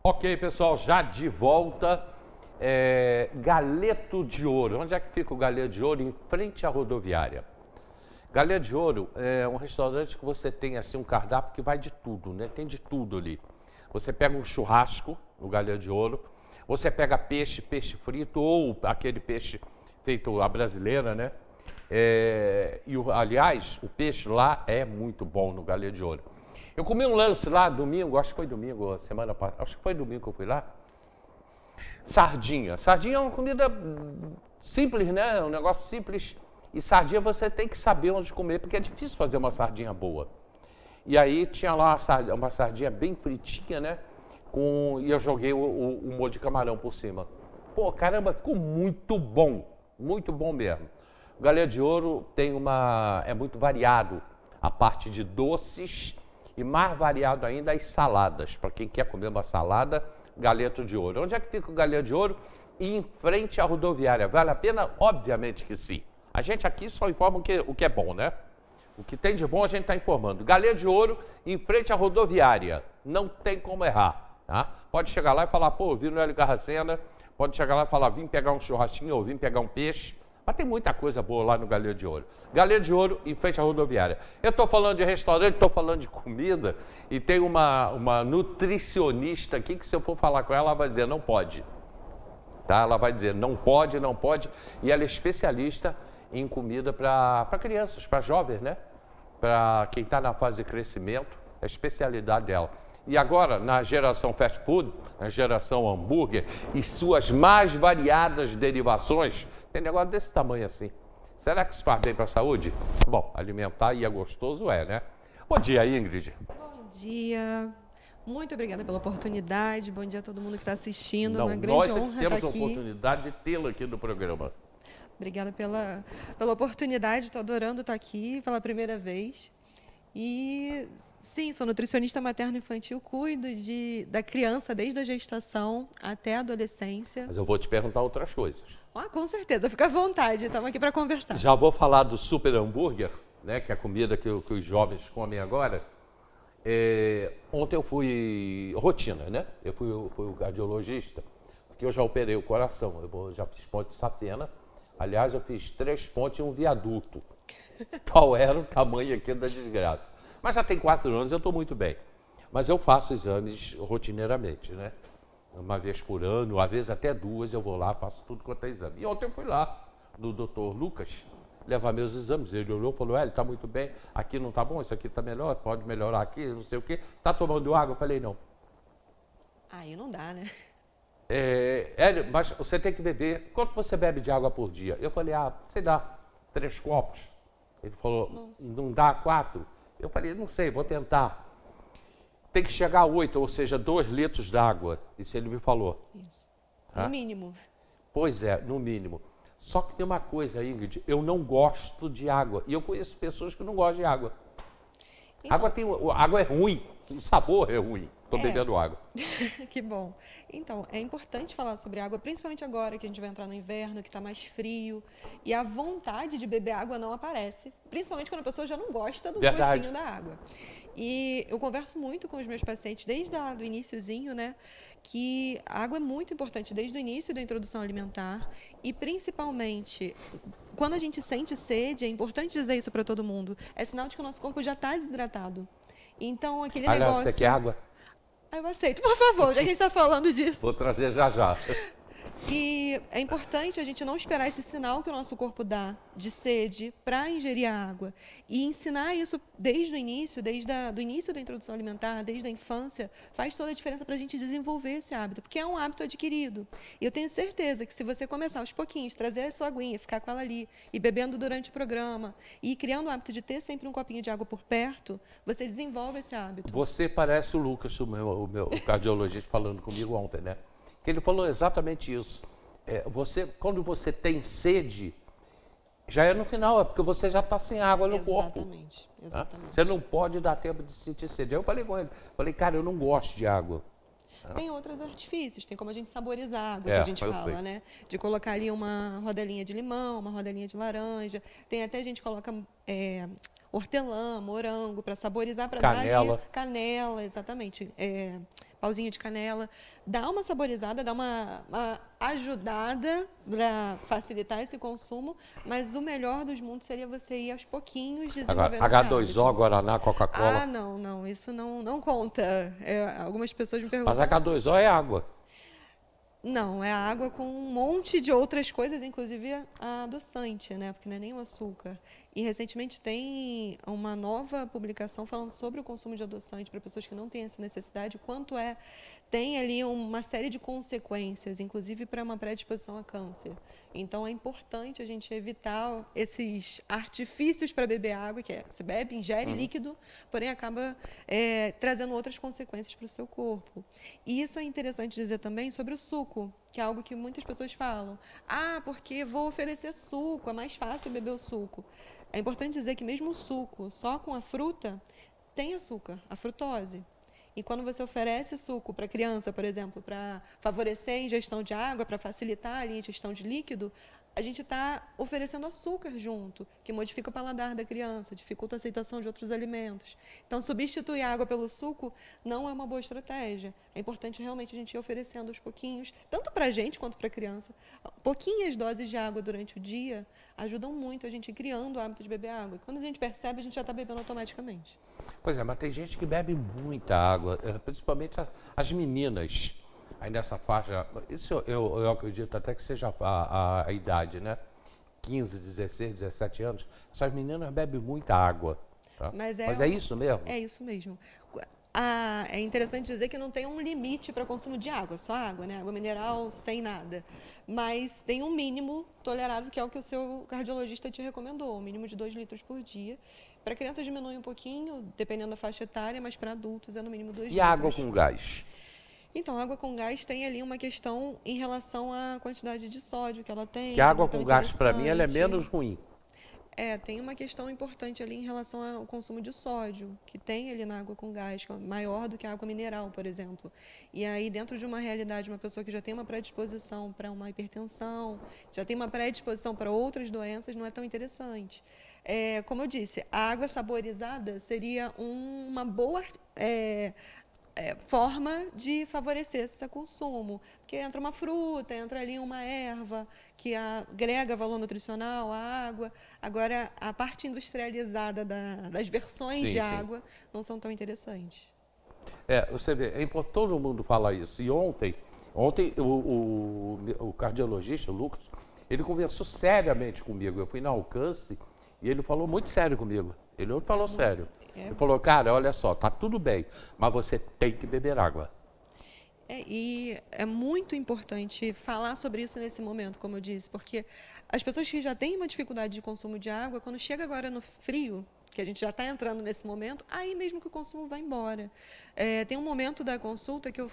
Ok, pessoal, já de volta. Galeto de Ouro. Onde é que fica o Galeto de Ouro? Em frente à rodoviária. Galeto de Ouro é um restaurante que você tem assim um cardápio que vai de tudo, né? Tem de tudo ali. Você pega um churrasco no Galeto de Ouro, você pega peixe, peixe frito ou aquele peixe feito à brasileira, né? Aliás, o peixe lá é muito bom no Galeto de Ouro. Eu comi um lance lá domingo, acho que foi domingo, semana passada, acho que foi domingo que eu fui lá. Sardinha. Sardinha é uma comida simples, né? É um negócio simples. E sardinha você tem que saber onde comer, porque é difícil fazer uma sardinha boa. E aí tinha lá uma sardinha bem fritinha, né? E eu joguei o molho de camarão por cima. Pô, caramba, ficou muito bom mesmo. O Galeto de Ouro é muito variado a parte de doces e mais variado ainda as saladas. Para quem quer comer uma salada, Galeto de Ouro. Onde é que fica o Galeto de Ouro? Em frente à rodoviária. Vale a pena? Obviamente que sim. A gente aqui só informa o que é bom, né? O que tem de bom a gente está informando. Galeto de Ouro, em frente à rodoviária. Não tem como errar, tá? Pode chegar lá e falar, pô, vi no Hélio Garracena. Pode chegar lá e falar, vim pegar um churrasquinho ou vim pegar um peixe. Mas tem muita coisa boa lá no Galeto de Ouro. Galeto de Ouro, em frente à rodoviária. Eu estou falando de restaurante, estou falando de comida, e tem uma nutricionista aqui que se eu for falar com ela, ela vai dizer, não pode. Tá? Ela vai dizer, não pode, não pode. E ela é especialista em comida para crianças, para jovens, né? Para quem está na fase de crescimento, é a especialidade dela. E agora, na geração fast food, na geração hambúrguer e suas mais variadas derivações, tem negócio desse tamanho assim. Será que isso faz bem para a saúde? Bom, alimentar e é gostoso, né? Bom dia, Ingrid. Bom dia. Muito obrigada pela oportunidade. Bom dia a todo mundo que está assistindo. Não, uma grande honra estar aqui. Nós temos a oportunidade de tê-lo aqui no programa. Obrigada pela oportunidade. Estou adorando estar aqui pela primeira vez. E sim, sou nutricionista materno-infantil, cuido da criança desde a gestação até a adolescência. Mas eu vou te perguntar outras coisas. Ah, com certeza, fica à vontade, estamos aqui para conversar. Já vou falar do super hambúrguer, né, que é a comida que os jovens comem agora. Ontem eu fui rotina, né? Eu fui o cardiologista, porque eu já operei o coração, já fiz ponte de Safena. Aliás, eu fiz 3 pontes e um viaduto. Qual era o tamanho aqui da desgraça? Mas já tem 4 anos, eu estou muito bem. Mas eu faço exames rotineiramente, né? Uma vez por ano, às vezes até 2, eu vou lá, faço tudo quanto é exame. E ontem eu fui lá, no doutor Lucas, levar meus exames. Ele olhou e falou, está muito bem, aqui não está bom, isso aqui está melhor, pode melhorar aqui, não sei o quê. Está tomando água? Eu falei, não. Aí não dá, né? Hélio, mas você tem que beber. Quanto você bebe de água por dia? Eu falei, sei lá, 3 copos. Ele falou, nossa, não dá 4? Eu falei, não sei, vou tentar. Tem que chegar a 8, ou seja, 2 litros d'água. Isso ele me falou. Isso. No mínimo. Pois é, no mínimo. Só que tem uma coisa, Ingrid, eu não gosto de água. E eu conheço pessoas que não gostam de água. Então, água é ruim, o sabor é ruim. Estou bebendo água. Que bom. Então, é importante falar sobre água, principalmente agora que a gente vai entrar no inverno, que está mais frio. E a vontade de beber água não aparece. Principalmente quando a pessoa já não gosta do gostinho da água. E eu converso muito com os meus pacientes desde o iniciozinho, né? Que a água é muito importante desde o início da introdução alimentar. E principalmente, quando a gente sente sede, é importante dizer isso para todo mundo, é sinal de que o nosso corpo já está desidratado. Então, aquele negócio... Você quer água? Eu aceito, por favor, já que a gente está falando disso. Vou trazer já. E é importante a gente não esperar esse sinal que o nosso corpo dá de sede para ingerir a água. E ensinar isso desde o início, do início da introdução alimentar, desde a infância, faz toda a diferença para a gente desenvolver esse hábito, porque é um hábito adquirido. E eu tenho certeza que se você começar aos pouquinhos, trazer a sua aguinha, ficar com ela ali, e bebendo durante o programa, e criando o hábito de ter sempre um copinho de água por perto, você desenvolve esse hábito. Você parece o Lucas, o meu cardiologista, falando comigo ontem, né? Que ele falou exatamente isso. Quando você tem sede, já é no final, é porque você já está sem água no corpo. Exatamente. Você não pode dar tempo de sentir sede. Eu falei com ele, cara, eu não gosto de água. Tem outros artifícios, tem como a gente saborizar a água, que a gente fala, né? De colocar ali uma rodelinha de limão, uma rodelinha de laranja. Tem até gente que coloca hortelã, morango, para saborizar, para dar ali... Canela, exatamente. pauzinho de canela, dá uma saborizada, dá uma ajudada para facilitar esse consumo, mas o melhor dos mundos seria você ir aos pouquinhos desenvolvendo esse hábito. H2O, Guaraná, Coca-Cola. Ah, não, isso não conta. Algumas pessoas me perguntam. Mas H2O é água. Não, é água com um monte de outras coisas, inclusive a adoçante, né? Porque não é nem o açúcar. E recentemente tem uma nova publicação falando sobre o consumo de adoçante para pessoas que não têm essa necessidade, quanto tem ali uma série de consequências, inclusive para uma predisposição a câncer. Então é importante a gente evitar esses artifícios para beber água, que se bebe, ingere líquido, porém acaba trazendo outras consequências para o seu corpo. E isso é interessante dizer também sobre o suco, que é algo que muitas pessoas falam. Ah, porque vou oferecer suco, é mais fácil beber o suco. É importante dizer que mesmo o suco, só com a fruta, tem açúcar, a frutose. E quando você oferece suco para a criança, por exemplo, para favorecer a ingestão de água, para facilitar a ingestão de líquido, a gente está oferecendo açúcar junto, que modifica o paladar da criança, dificulta a aceitação de outros alimentos. Então, substituir a água pelo suco não é uma boa estratégia. É importante realmente a gente ir oferecendo aos pouquinhos, tanto para a gente quanto para a criança. Pouquinhas doses de água durante o dia ajudam muito a gente ir criando o hábito de beber água. E quando a gente percebe, a gente já está bebendo automaticamente. Pois é, mas tem gente que bebe muita água, principalmente as meninas. Aí nessa faixa, isso eu acredito até que seja a idade, né? 15, 16, 17 anos. Essas meninas bebem muita água. Tá? Mas é isso mesmo? É isso mesmo. É interessante dizer que não tem um limite para consumo de água, só água, né? Água mineral sem nada. Mas tem um mínimo tolerável, que é o que o seu cardiologista te recomendou, um mínimo de 2 litros por dia. Para crianças diminui um pouquinho, dependendo da faixa etária, mas para adultos é no mínimo 2 litros. E água com gás? Então, a água com gás tem ali uma questão em relação à quantidade de sódio que ela tem. Que a água com gás, para mim, ela é menos ruim. Tem uma questão importante ali em relação ao consumo de sódio, que tem ali na água com gás, que é maior do que a água mineral, por exemplo. E aí, dentro de uma realidade, uma pessoa que já tem uma predisposição para uma hipertensão, já tem uma predisposição para outras doenças, não é tão interessante. Como eu disse, a água saborizada seria uma boa forma de favorecer esse consumo, porque entra uma fruta, entra ali uma erva que agrega valor nutricional à água. Agora, a parte industrializada das versões de água não são tão interessantes. Você vê, todo mundo fala isso. E ontem o cardiologista, o Lucas, ele conversou seriamente comigo. Eu fui na Alcance e ele falou muito sério comigo. Ele não falou sério. Ele falou, cara, olha só, tá tudo bem, mas você tem que beber água. E é muito importante falar sobre isso nesse momento, como eu disse, porque as pessoas que já têm uma dificuldade de consumo de água, quando chega agora no frio, que a gente já está entrando nesse momento, aí mesmo que o consumo vai embora. Tem um momento da consulta que eu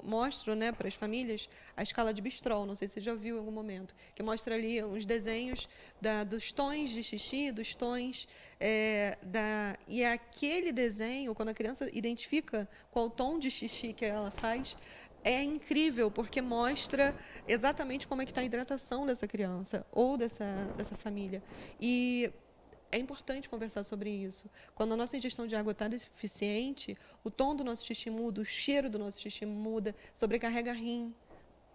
mostro, né, para as famílias a escala de Bistrol, não sei se você já viu em algum momento, que mostra ali uns desenhos dos tons de xixi, dos tons, e aquele desenho, quando a criança identifica qual tom de xixi que ela faz, é incrível, porque mostra exatamente como é que está a hidratação dessa criança ou dessa família. E é importante conversar sobre isso. Quando a nossa ingestão de água está deficiente, o tom do nosso xixi muda, o cheiro do nosso xixi muda, sobrecarrega rim.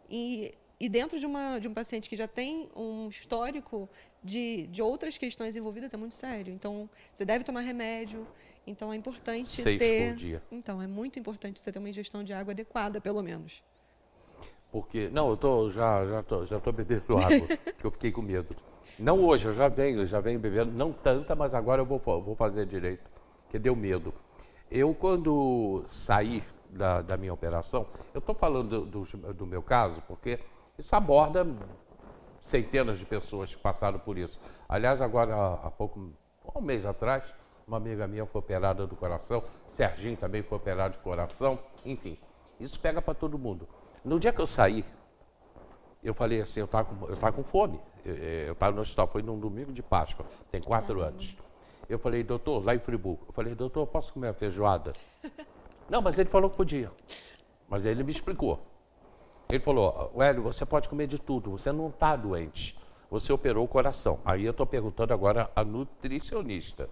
E dentro de um paciente que já tem um histórico de outras questões envolvidas, é muito sério. Então, você deve tomar remédio. Então, é importante 6 por dia. Então, é muito importante você ter uma ingestão de água adequada, pelo menos. Porque, não, já tô bebendo água, porque eu fiquei com medo. Não hoje, eu já venho bebendo, não tanta, mas agora eu vou fazer direito, porque deu medo. Eu, quando saí da minha operação, eu estou falando do meu caso, porque isso aborda centenas de pessoas que passaram por isso. Aliás, agora, um mês atrás, uma amiga minha foi operada do coração, Serginho também foi operado de coração, enfim, isso pega para todo mundo. No dia que eu saí, eu falei assim, eu tava com fome. Eu estava no hospital, foi num domingo de Páscoa, tem 4 anos. Eu falei, doutor, lá em Friburgo, eu falei, doutor, posso comer a feijoada? Não, mas ele falou que podia. Mas ele me explicou. Ele falou, Hélio, você pode comer de tudo, você não está doente. Você operou o coração. Aí eu estou perguntando agora a nutricionista.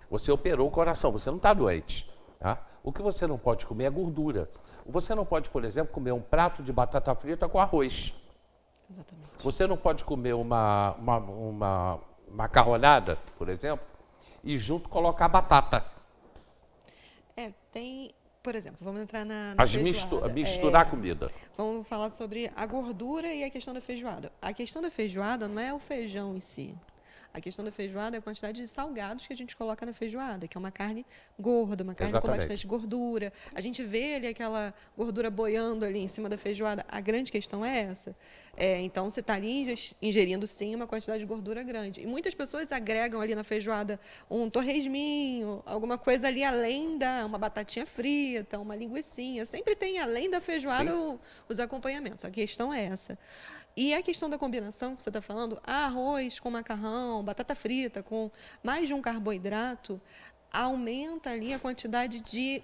Você operou o coração, você não está doente. Tá? O que você não pode comer é gordura. Você não pode, por exemplo, comer um prato de batata frita com arroz. Exatamente. Você não pode comer uma macarronada, por exemplo, e junto colocar batata. Por exemplo, vamos entrar na misturar a comida. Vamos falar sobre a gordura e a questão da feijoada. A questão da feijoada não é o feijão em si. A questão da feijoada é a quantidade de salgados que a gente coloca na feijoada, que é uma carne gorda, uma carne com bastante gordura. A gente vê ali aquela gordura boiando ali em cima da feijoada. A grande questão é essa. Então, você está ali ingerindo, sim, uma quantidade de gordura grande. E muitas pessoas agregam ali na feijoada um torresminho, alguma coisa ali além uma batatinha frita, uma linguicinha. Sempre tem, além da feijoada, os acompanhamentos. A questão é essa. E a questão da combinação que você está falando, arroz com macarrão, batata frita, com mais de um carboidrato, aumenta ali a quantidade de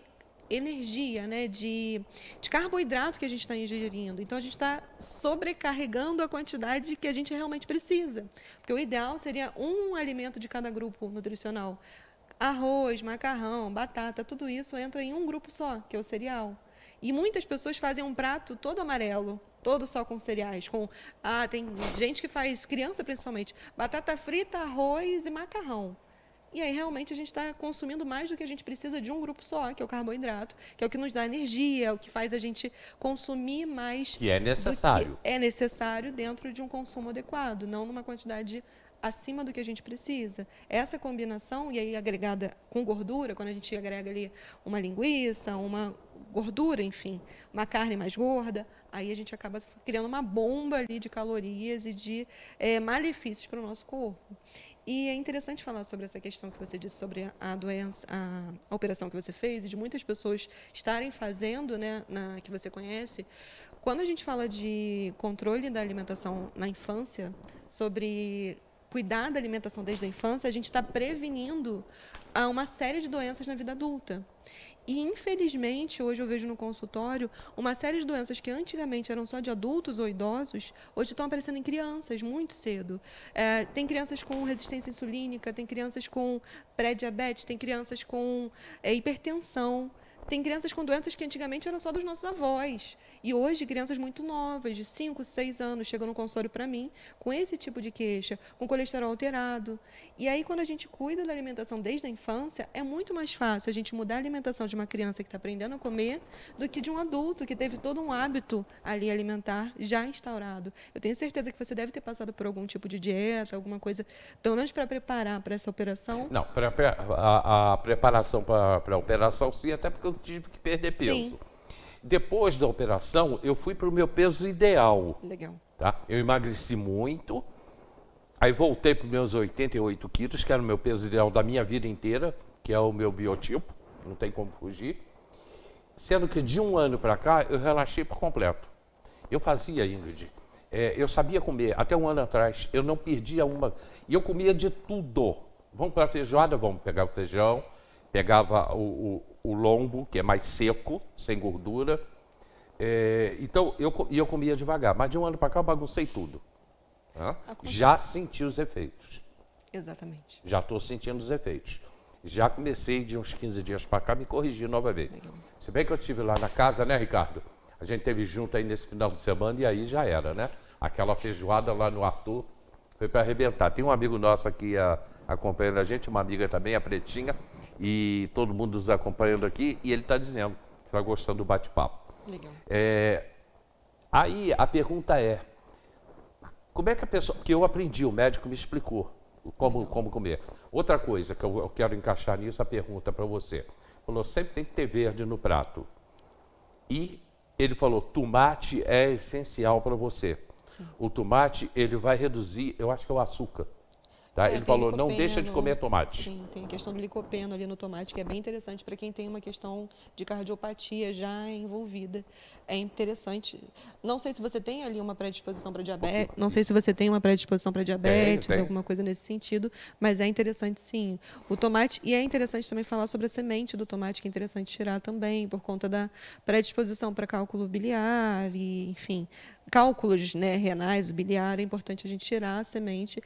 energia, né, de carboidrato que a gente está ingerindo. Então, a gente está sobrecarregando a quantidade que a gente realmente precisa. Porque o ideal seria um alimento de cada grupo nutricional. Arroz, macarrão, batata, tudo isso entra em um grupo só, que é o cereal. E muitas pessoas fazem um prato todo amarelo, todo só com cereais. Tem gente que faz, criança principalmente, batata frita, arroz e macarrão. E aí, realmente, a gente está consumindo mais do que a gente precisa de um grupo só, que é o carboidrato, que é o que nos dá energia, é o que faz a gente consumir mais. Que é necessário. Do que é necessário dentro de um consumo adequado, não numa quantidade acima do que a gente precisa. Essa combinação, e aí agregada com gordura, quando a gente agrega ali uma linguiça, uma gordura, enfim, uma carne mais gorda, aí a gente acaba criando uma bomba ali de calorias e de malefícios para o nosso corpo. E é interessante falar sobre essa questão que você disse sobre a doença, a operação que você fez, e de muitas pessoas estarem fazendo, né, que você conhece. Quando a gente fala de controle da alimentação na infância, sobre cuidar da alimentação desde a infância, a gente está prevenindo uma série de doenças na vida adulta. E, infelizmente, hoje eu vejo no consultório uma série de doenças que antigamente eram só de adultos ou idosos, hoje estão aparecendo em crianças muito cedo. Tem crianças com resistência insulínica, tem crianças com pré-diabetes, tem crianças com hipertensão. Tem crianças com doenças que antigamente eram só dos nossos avós. E hoje, crianças muito novas, de 5, 6 anos, chegam no consultório para mim com esse tipo de queixa, com colesterol alterado. E aí, quando a gente cuida da alimentação desde a infância, é muito mais fácil a gente mudar a alimentação de uma criança que está aprendendo a comer do que de um adulto que teve todo um hábito ali alimentar já instaurado. Eu tenho certeza que você deve ter passado por algum tipo de dieta, alguma coisa, pelo menos para preparar para essa operação. Não, a preparação para a operação, sim, até porque eu tive que perder peso. Sim. Depois da operação, eu fui para o meu peso ideal. Legal. Tá? Eu emagreci muito, aí voltei para os meus 88 quilos, que era o meu peso ideal da minha vida inteira, que é o meu biotipo, não tem como fugir. Sendo que de um ano para cá, eu relaxei por completo. Eu fazia, Ingrid, eu sabia comer, até um ano atrás, eu não perdia uma, e eu comia de tudo. Vamos para a feijoada, vamos pegar o feijão, pegava o lombo, que é mais seco, sem gordura. Então, eu comia devagar. Mas de um ano para cá, eu baguncei tudo. Já senti os efeitos. Exatamente. Já estou sentindo os efeitos. Já comecei de uns 15 dias para cá, me corrigir novamente. Legal. Se bem que eu estive lá na casa, né, Ricardo? A gente teve junto aí nesse final de semana e aí já era, né? Aquela feijoada lá no Arthur foi para arrebentar. Tem um amigo nosso aqui acompanhando a gente, uma amiga também, a Pretinha, e todo mundo nos acompanhando aqui, e ele está dizendo que está gostando do bate-papo. Legal. Aí a pergunta é, como é que a pessoa... Que eu aprendi, o médico me explicou como comer. Outra coisa que eu quero encaixar nisso, a pergunta para você. Falou, sempre tem que ter verde no prato. E ele falou, tomate é essencial para você. Sim. O tomate, ele vai reduzir, eu acho que é o açúcar. Tá? Ele falou, não deixa de comer tomate. Sim, tem a questão do licopeno ali no tomate, que é bem interessante para quem tem uma questão de cardiopatia já envolvida. É interessante. Não sei se você tem ali uma predisposição para diabetes, tem. Alguma coisa nesse sentido, mas é interessante sim. O tomate, e é interessante também falar sobre a semente do tomate, que é interessante tirar também, por conta da predisposição para cálculo biliar e, enfim, cálculos, né, renais, biliar, é importante a gente tirar a semente.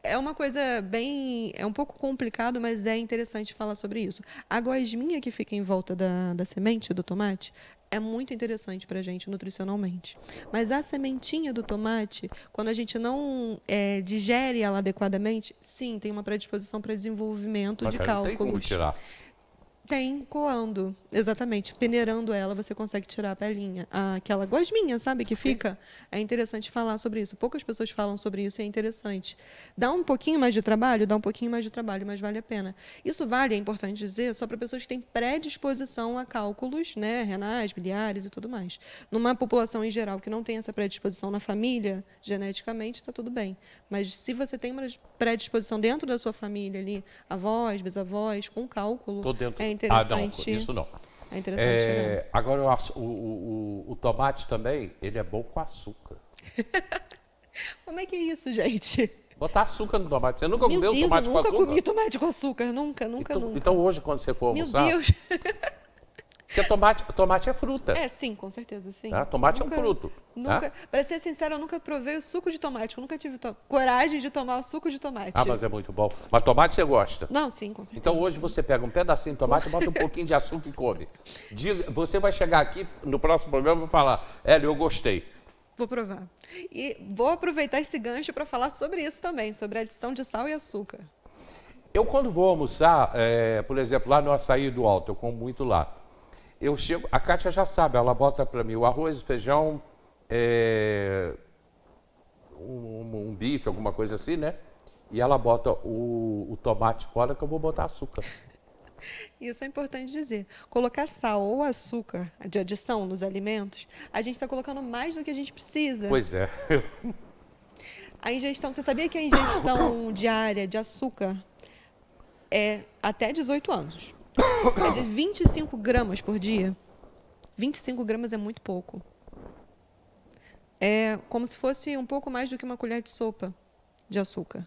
É uma coisa bem... É um pouco complicado, mas é interessante falar sobre isso. A gosminha que fica em volta da semente do tomate é muito interessante para a gente nutricionalmente. Mas a sementinha do tomate, quando a gente não digere ela adequadamente, sim, tem uma predisposição para desenvolvimento de cálculos. Tem como tirar. Tem coando, exatamente. Peneirando ela, você consegue tirar a pelinha. Aquela gosminha, sabe, que fica. É interessante falar sobre isso. Poucas pessoas falam sobre isso e é interessante. Dá um pouquinho mais de trabalho? Dá um pouquinho mais de trabalho, mas vale a pena. Isso vale, é importante dizer, só para pessoas que têm predisposição a cálculos, né, renais, biliares e tudo mais. Numa população em geral que não tem essa predisposição na família, geneticamente, está tudo bem. Mas se você tem uma predisposição dentro da sua família ali, avós, bisavós, com cálculo, é interessante. Não, isso não. É interessante. Agora, o tomate também, ele é bom com açúcar. Como é que é isso, gente? Botar açúcar no tomate. Você nunca comeu tomate com açúcar? Eu nunca comi tomate com açúcar. Nunca. Então hoje, quando você for almoçar... Meu Deus! Porque tomate é fruta. Sim, com certeza, sim. Tá? Tomate é um fruto. Nunca, para ser sincero, eu nunca provei o suco de tomate. Eu nunca tive coragem de tomar o suco de tomate. Mas é muito bom. Mas tomate você gosta? Não, sim, com certeza. Então hoje você pega um pedacinho de tomate, bota um pouquinho de açúcar e come. Você vai chegar aqui no próximo programa e falar, Hélio, eu gostei. Vou provar. E vou aproveitar esse gancho para falar sobre isso também, sobre a adição de sal e açúcar. Eu quando vou almoçar, por exemplo, lá no Açaí do Alto, eu como muito lá. Eu chego, a Kátia já sabe, ela bota para mim o arroz, o feijão, um bife, alguma coisa assim, né? E ela bota o tomate fora que eu vou botar açúcar. Isso é importante dizer. Colocar sal ou açúcar de adição nos alimentos, a gente está colocando mais do que a gente precisa. Pois é. A ingestão, você sabia que a ingestão diária de açúcar é até 18 anos? É de 25 gramas por dia. 25 gramas é muito pouco. É como se fosse um pouco mais do que uma colher de sopa de açúcar.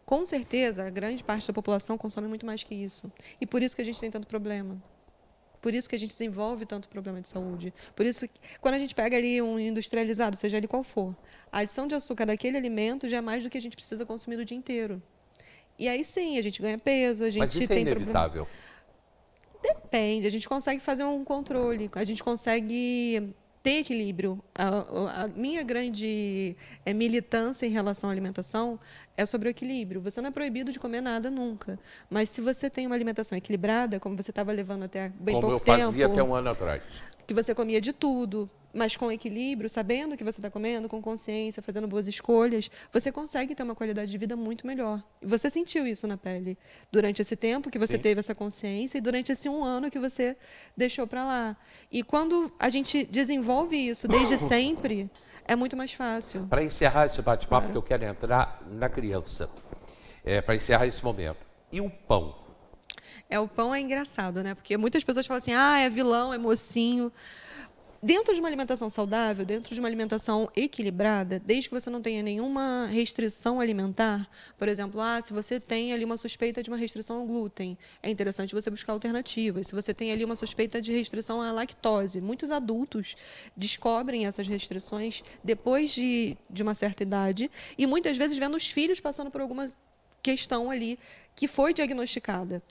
Com certeza, a grande parte da população consome muito mais que isso. E por isso que a gente tem tanto problema. Por isso que a gente desenvolve tanto problema de saúde. Por isso que, quando a gente pega ali um industrializado, seja ele qual for, a adição de açúcar daquele alimento já é mais do que a gente precisa consumir o dia inteiro. E aí sim, a gente ganha peso, a gente Mas isso tem é inevitável. problema. Depende, a gente consegue fazer um controle, a gente consegue ter equilíbrio. A minha grande militância em relação à alimentação é sobre o equilíbrio. Você não é proibido de comer nada nunca, mas se você tem uma alimentação equilibrada, como você estava levando até bem pouco tempo... Como eu fazia até um ano atrás. Que você comia de tudo, mas com equilíbrio, sabendo o que você está comendo, com consciência, fazendo boas escolhas, você consegue ter uma qualidade de vida muito melhor. E você sentiu isso na pele durante esse tempo que você teve essa consciência e durante esse 1 ano que você deixou para lá. E quando a gente desenvolve isso desde sempre, é muito mais fácil. Para encerrar esse bate-papo, que eu quero entrar na criança, para encerrar esse momento. E o pão? O pão é engraçado, né? Porque muitas pessoas falam assim, é vilão, é mocinho. Dentro de uma alimentação saudável, dentro de uma alimentação equilibrada, desde que você não tenha nenhuma restrição alimentar, por exemplo, se você tem ali uma suspeita de uma restrição ao glúten, é interessante você buscar alternativas. Se você tem ali uma suspeita de restrição à lactose, muitos adultos descobrem essas restrições depois de uma certa idade e muitas vezes vendo os filhos passando por alguma questão ali que foi diagnosticada.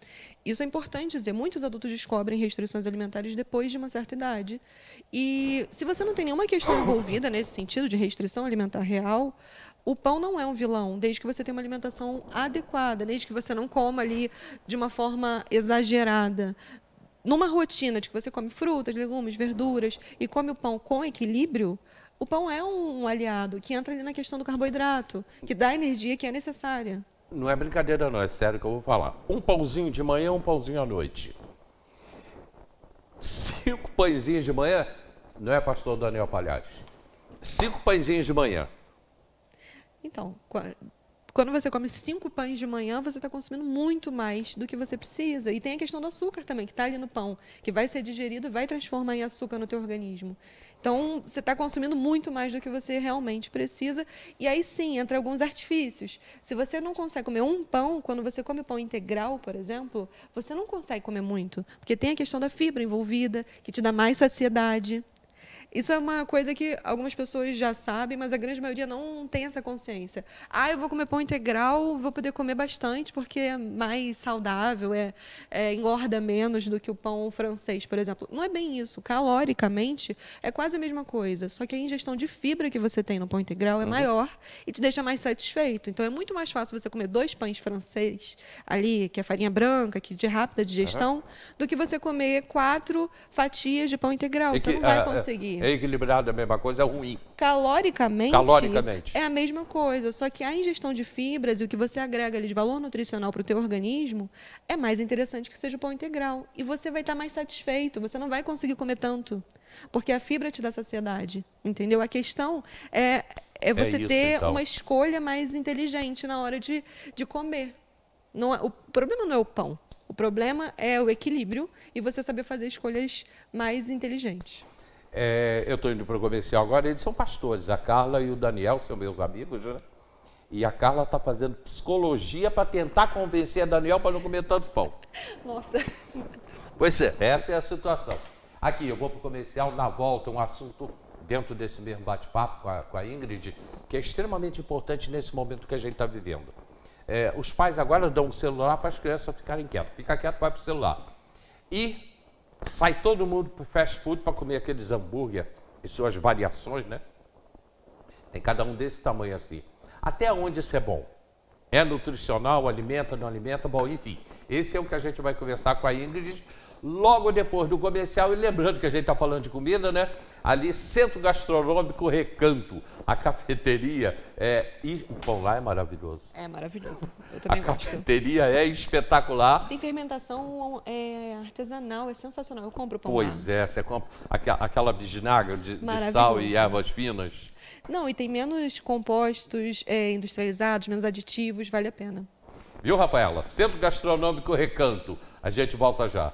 Isso é importante dizer. Muitos adultos descobrem restrições alimentares depois de uma certa idade. E se você não tem nenhuma questão envolvida nesse sentido de restrição alimentar real, o pão não é um vilão, desde que você tenha uma alimentação adequada, desde que você não coma ali de uma forma exagerada. Numa rotina de que você come frutas, legumes, verduras e come o pão com equilíbrio, o pão é um aliado que entra ali na questão do carboidrato, que dá a energia que é necessária. Não é brincadeira não, é sério que eu vou falar. Um pãozinho de manhã, um pãozinho à noite. 5 pãezinhos de manhã, não é, pastor Daniel Palhares? 5 pãezinhos de manhã. Então, quando você come 5 pães de manhã, você está consumindo muito mais do que você precisa. E tem a questão do açúcar também, que está ali no pão, que vai ser digerido e vai transformar em açúcar no teu organismo. Então, você está consumindo muito mais do que você realmente precisa. E aí sim, entra alguns artifícios. Se você não consegue comer um pão, quando você come pão integral, por exemplo, você não consegue comer muito. Porque tem a questão da fibra envolvida, que te dá mais saciedade. Isso é uma coisa que algumas pessoas já sabem, mas a grande maioria não tem essa consciência. Ah, eu vou comer pão integral, vou poder comer bastante porque é mais saudável, engorda menos do que o pão francês, por exemplo. Não é bem isso. Caloricamente, é quase a mesma coisa. Só que a ingestão de fibra que você tem no pão integral é maior e te deixa mais satisfeito. Então, é muito mais fácil você comer 2 pães francês ali, que é farinha branca, que de rápida digestão, do que você comer 4 fatias de pão integral. Você não vai conseguir. É equilibrado, a mesma coisa, é ruim. Caloricamente, é a mesma coisa, só que a ingestão de fibras e o que você agrega ali de valor nutricional para o teu organismo é mais interessante que seja o pão integral. E você vai estar mais satisfeito, você não vai conseguir comer tanto, porque a fibra te dá saciedade, entendeu? A questão é você ter uma escolha mais inteligente na hora de comer. Não o problema não é o pão, o problema é o equilíbrio e você saber fazer escolhas mais inteligentes. Eu estou indo para o comercial agora, eles são pastores, a Carla e o Daniel são meus amigos, né? E a Carla está fazendo psicologia para tentar convencer a Daniel para não comer tanto pão. Nossa. Pois é, essa é a situação. Aqui, eu vou para o comercial, na volta, um assunto dentro desse mesmo bate-papo com a Ingrid, que é extremamente importante nesse momento que a gente está vivendo. Os pais agora dão o celular para as crianças ficarem quietas. Fica quieto, vai para o celular. E sai todo mundo para o fast food para comer aqueles hambúrguer e suas variações, né? Tem cada um desse tamanho assim. Até onde isso é bom? É nutricional, alimenta, não alimenta? Bom, enfim. Esse é o que a gente vai conversar com a Ingrid logo depois do comercial. E lembrando que a gente está falando de comida, né? Ali, Centro Gastronômico Recanto, a cafeteria, e o pão lá é maravilhoso. É maravilhoso, eu também gosto. A cafeteria é espetacular. Tem fermentação artesanal, é sensacional, eu compro pão lá. Pois é, você compra aquela bisnaga de sal e ervas finas. Não, e tem menos compostos industrializados, menos aditivos, vale a pena. Viu, Rafaela? Centro Gastronômico Recanto, a gente volta já.